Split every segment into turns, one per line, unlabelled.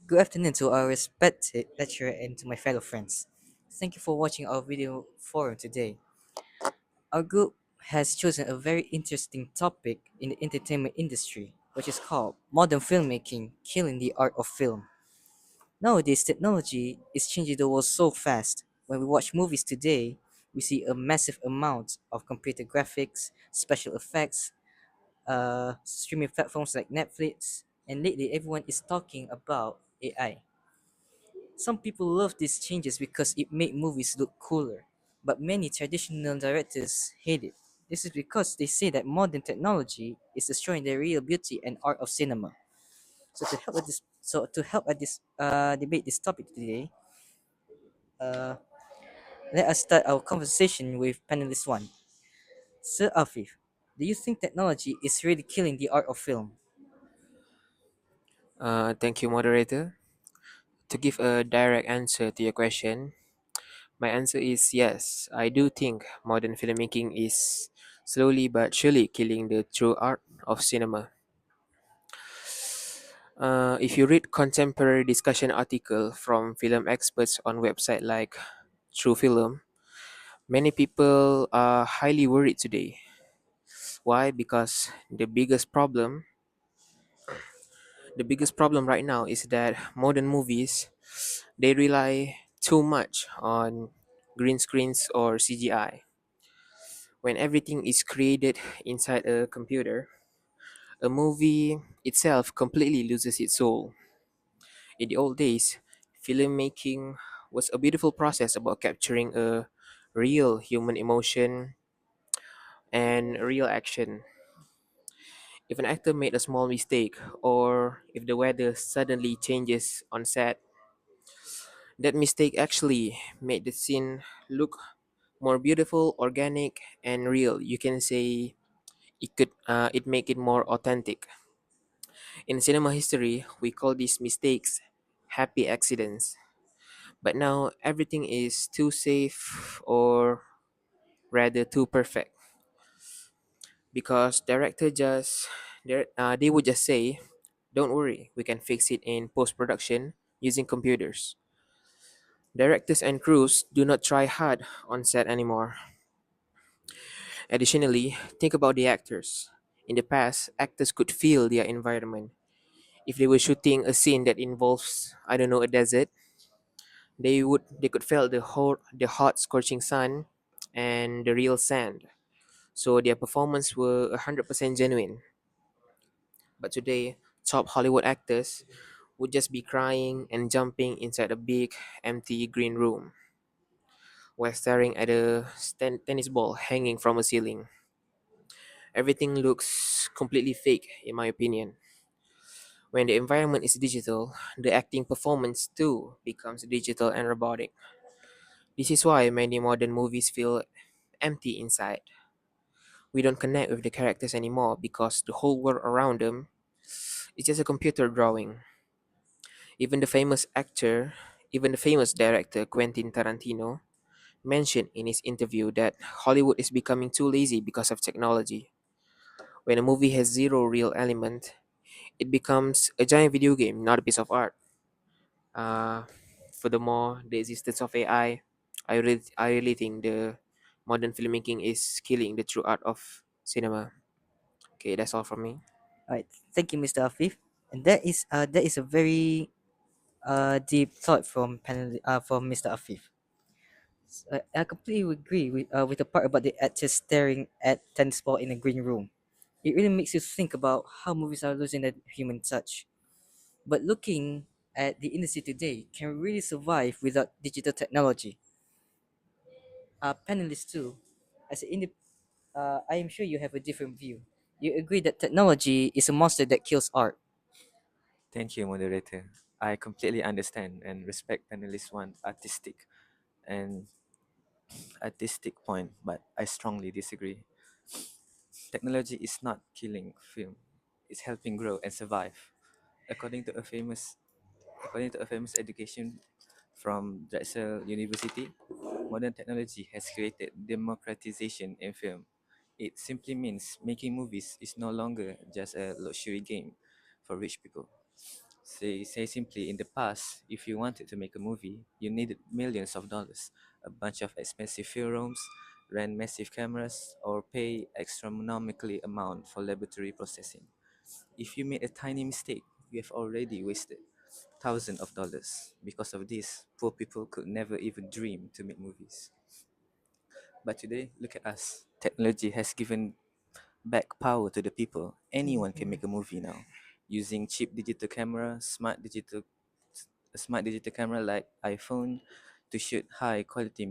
Good afternoon to our respected lecturer and to my fellow friends. Thank you for watching our video forum today. Our group has chosen a very interesting topic in the entertainment industry, which is called modern filmmaking, killing the art of film. Nowadays, technology is changing the world so fast. When we watch movies today, we see a massive amount of computer graphics, special effects, streaming platforms like Netflix, and lately everyone is talking about AI. Some people love these changes because it made movies look cooler, but many traditional directors hate it. This is because they say that modern technology is destroying the real beauty and art of cinema. So to help debate this topic today, uh, let us start our conversation with panelist one. Sir Afif, do you think technology is really killing the art of film?
Thank you, moderator. To give a direct answer to your question, my answer is yes. I do think modern filmmaking is slowly but surely killing the true art of cinema. If you read contemporary discussion article from film experts on website like True Film, many people are highly worried today. Why? Because the biggest problem right now is that modern movies they rely too much on green screens or CGI. When everything is created inside a computer, a movie itself completely loses its soul. In the old days, filmmaking was a beautiful process about capturing a real human emotion and real action. If an actor made a small mistake or if the weather suddenly changes on set, that mistake actually made the scene look more beautiful, organic, and real. You can say it make it more authentic. In cinema history, we call these mistakes happy accidents. But now everything is too safe or rather too perfect because they would just say, "Don't worry, we can fix it in post production using computers." Directors and crews do not try hard on set anymore. Additionally, think about the actors. In the past, actors could feel their environment. If they were shooting a scene that involves, I don't know, a desert, they could feel the hot scorching sun and the real sand. So their performance were 100% genuine. But today, top Hollywood actors would just be crying and jumping inside a big empty green room while staring at a tennis ball hanging from a ceiling. Everything looks completely fake in my opinion. When the environment is digital, the acting performance too becomes digital and robotic. This is why many modern movies feel empty inside. We don't connect with the characters anymore because the whole world around them is just a computer drawing. Even the famous actor, even the famous director Quentin Tarantino mentioned in his interview that Hollywood is becoming too lazy because of technology. When a movie has zero real element, it becomes a giant video game, not a piece of art. Uh, Furthermore, the existence of AI, I really think the modern filmmaking is killing the true art of cinema. Okay, that's all from me.
All right, thank you, Mr. Afif. And that is a very deep thought from Mr. Afif. I completely agree with the part about the actors staring at tennis ball in a green room. It really makes you think about how movies are losing that human touch. But looking at the industry today, can we really survive without digital technology? Panelists too, as an I am sure you have a different view. You agree that technology is a monster that kills art.
Thank you, moderator. I completely understand and respect panelist one and artistic point, but I strongly disagree. Technology is not killing film; it's helping grow and survive. According to a famous, according to a famous education from Drexel University, modern technology has created democratization in film. It simply means making movies is no longer just a luxury game for rich people. Say simply, in the past, if you wanted to make a movie, you needed millions of dollars, a bunch of expensive film rooms, rent massive cameras, or pay astronomically amount for laboratory processing. If you made a tiny mistake, you have already wasted thousands of dollars. Because of this, poor people could never even dream to make movies. But today, look at us. Technology has given back power to the people. Anyone can make a movie now using cheap digital camera, a smart digital camera like iPhone to shoot high quality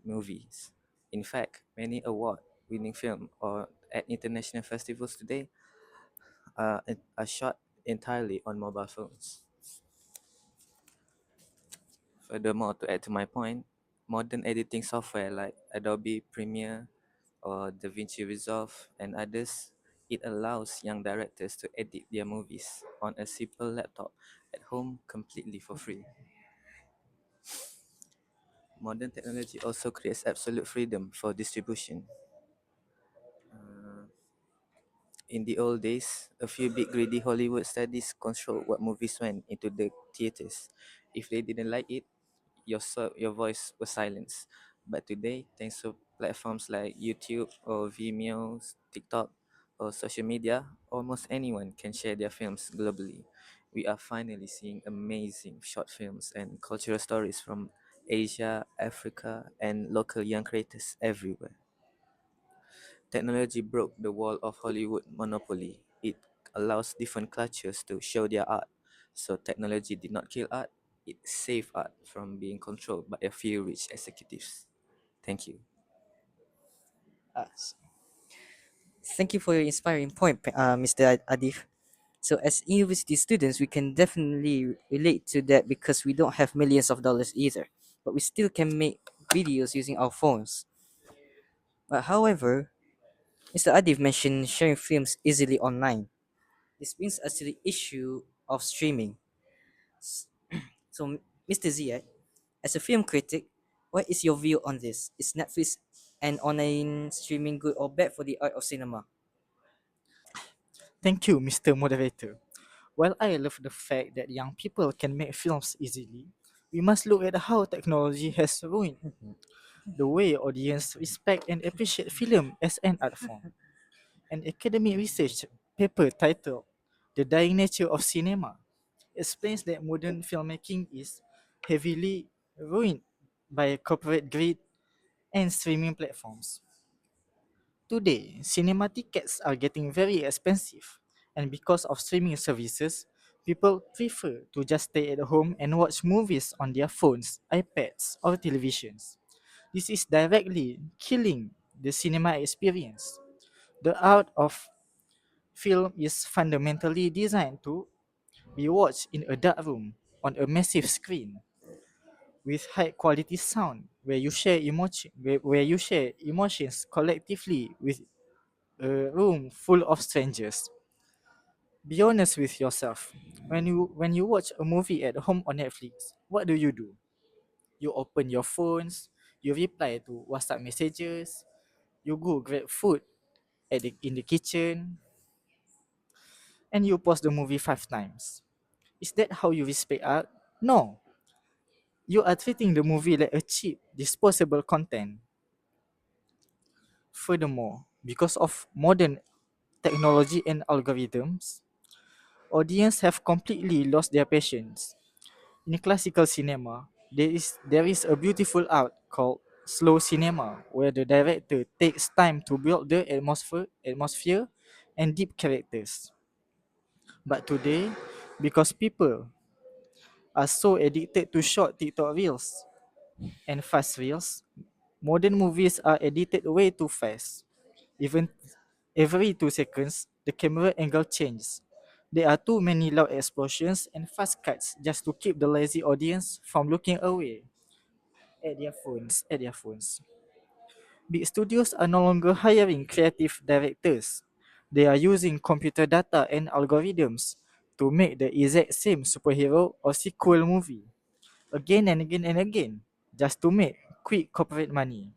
movies. In fact, many award winning film or at international festivals today are shot entirely on mobile phones. Furthermore, to add to my point, modern editing software like Adobe Premiere or DaVinci Resolve and others, it allows young directors to edit their movies on a simple laptop at home completely for free. Modern technology also creates absolute freedom for distribution. In the old days, a few big greedy Hollywood studios controlled what movies went into the theaters. If they didn't like it, your voice was silenced. But today, thanks to platforms like YouTube or Vimeo, TikTok, or social media, almost anyone can share their films globally. We are finally seeing amazing short films and cultural stories from Asia, Africa, and local young creators everywhere. Technology broke the wall of Hollywood monopoly. It allows different cultures to show their art. So technology did not kill art, it saved art from being controlled by a few rich executives. Thank you.
Uh, s- Thank you for your inspiring point, Mr. Adif. So, as university students, we can definitely relate to that because we don't have millions of dollars either, but we still can make videos using our phones. But however, Mr. Adif mentioned sharing films easily online. This brings us to the issue of streaming. So, Mr. Ziyad, as a film critic, what is your view on this? Is Netflix and online streaming good or bad for the art of cinema?
Thank you, Mr. Moderator. While I love the fact that young people can make films easily, we must look at how technology has ruined the way audience respect and appreciate film as an art form. An academic research paper titled The Dying Nature of Cinema explains that modern filmmaking is heavily ruined by corporate greed and streaming platforms. Today, cinema tickets are getting very expensive, and because of streaming services, people prefer to just stay at home and watch movies on their phones, iPads, or televisions. This is directly killing the cinema experience. The art of film is fundamentally designed to be watched in a dark room on a massive screen with high quality sound where you share emotions collectively with a room full of strangers. Be honest with yourself. When you watch a movie at home on Netflix, what do? You open your phones, you reply to WhatsApp messages, you go grab food in the kitchen, and you pause the movie 5 times. Is that how you respect art? No. You are treating the movie like a cheap, disposable content. Furthermore, because of modern technology and algorithms, audience have completely lost their patience. In classical cinema, there is a beautiful art called slow cinema, where the director takes time to build the atmosphere and deep characters. But today, because people are so addicted to short TikTok reels and fast reels, modern movies are edited way too fast. Even every 2 seconds, the camera angle changes. There are too many loud explosions and fast cuts just to keep the lazy audience from looking away at their phones. Big studios are no longer hiring creative directors. They are using computer data and algorithms to make the exact same superhero or sequel movie again and again and again just to make quick corporate money.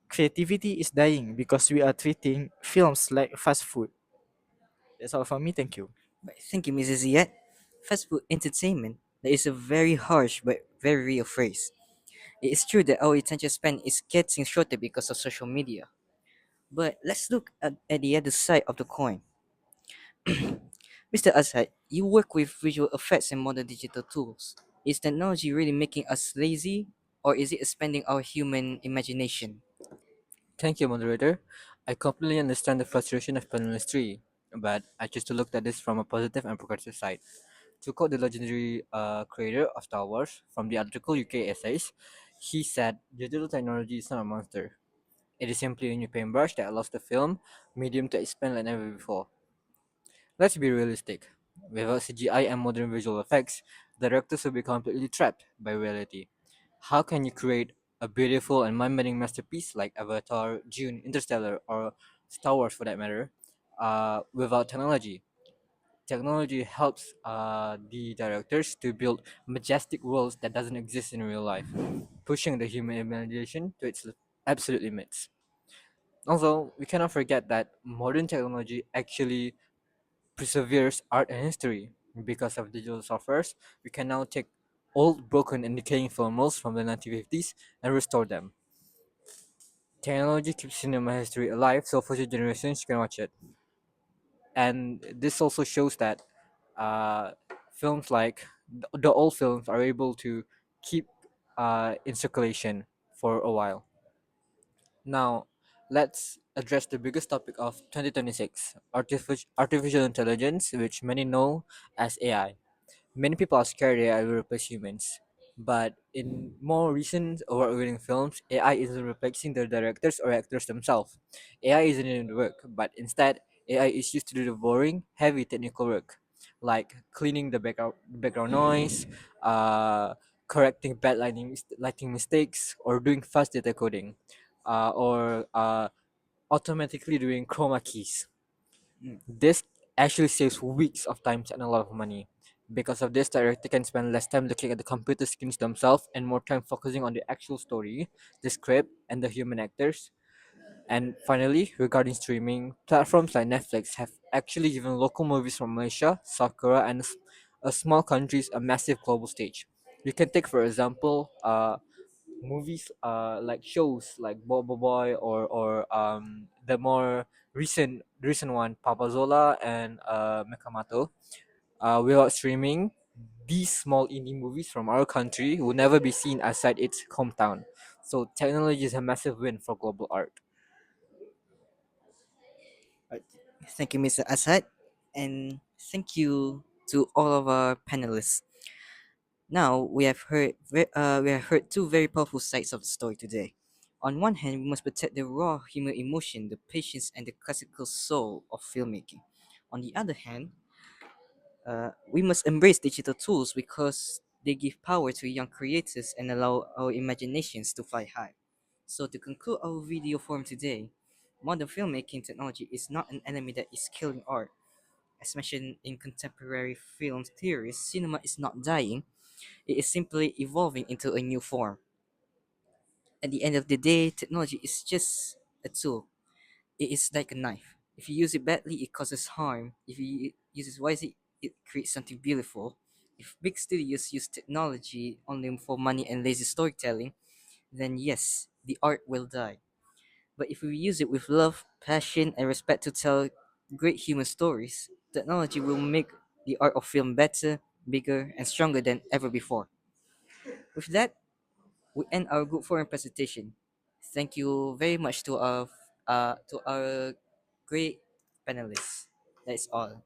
Creativity is dying because we are treating films like fast food. That's all from me. Thank you.
Right, thank you, Mrs. Ziyad. fast food entertainment, that is a very harsh but very real phrase. It is true that our attention span is getting shorter because of social media. But let's look at the other side of the coin. Mr. Azad, you work with visual effects and modern digital tools. Is technology really making us lazy, or is it expanding our human imagination?
Thank you, moderator. I completely understand the frustration of panelist 3, but I choose to look at this from a positive and progressive side. To quote the legendary creator of Star Wars from the article UK Essays, he said, "Digital technology is not a monster. It is simply a new paintbrush that allows the film medium to expand like never before." Let's be realistic. Without CGI and modern visual effects, directors will be completely trapped by reality. How can you create a beautiful and mind-bending masterpiece like Avatar, Dune, Interstellar, or Star Wars for that matter, without technology? Technology helps the directors to build majestic worlds that doesn't exist in real life, pushing the human imagination to its absolute limits. Also, we cannot forget that modern technology actually preserves art and history. Because of digital softwares, we can now take old, broken, and decaying film rolls from the 1950s and restore them. Technology keeps cinema history alive so future generations can watch it. And this also shows that uh, films like the old films are able to keep in circulation for a while. Now, let's address the biggest topic of 2026, artificial intelligence, which many know as AI. Many people are scared AI will replace humans. But in more recent award-winning films, AI isn't replacing the directors or actors themselves. AI isn't in the work, but instead, AI is used to do the boring, heavy technical work, like cleaning the background noise, correcting bad lighting mistakes, or doing fast data coding, or automatically doing chroma keys. This actually saves weeks of time and a lot of money. Because of this, director can spend less time looking at the computer screens themselves and more time focusing on the actual story, the script, and the human actors. And finally, regarding streaming, platforms like Netflix have actually given local movies from Malaysia, South Korea, and a small countries a massive global stage. You can take, for example, movies like shows like Bobo Boy or the more recent one Papa Zola and Mekamato. Without streaming, these small indie movies from our country will never be seen outside its hometown. So technology is a massive win for global art.
Right. Thank you, Mr. Asad, and thank you to all of our panelists. Now we have heard two very powerful sides of the story today. On one hand, we must protect the raw human emotion, the patience, and the classical soul of filmmaking. On the other hand, we must embrace digital tools because they give power to young creators and allow our imaginations to fly high. So, to conclude our video forum today, modern filmmaking technology is not an enemy that is killing art. As mentioned in contemporary film theories, cinema is not dying, it is simply evolving into a new form. At the end of the day, technology is just a tool. It is like a knife. If you use it badly, it causes harm. If you use it wisely, it creates something beautiful. If big studios use technology only for money and lazy storytelling, then yes, the art will die. But if we use it with love, passion, and respect to tell great human stories, technology will make the art of film better, bigger, and stronger than ever before. With that, we end our group forum presentation. Thank you very much to our great panelists. That's all.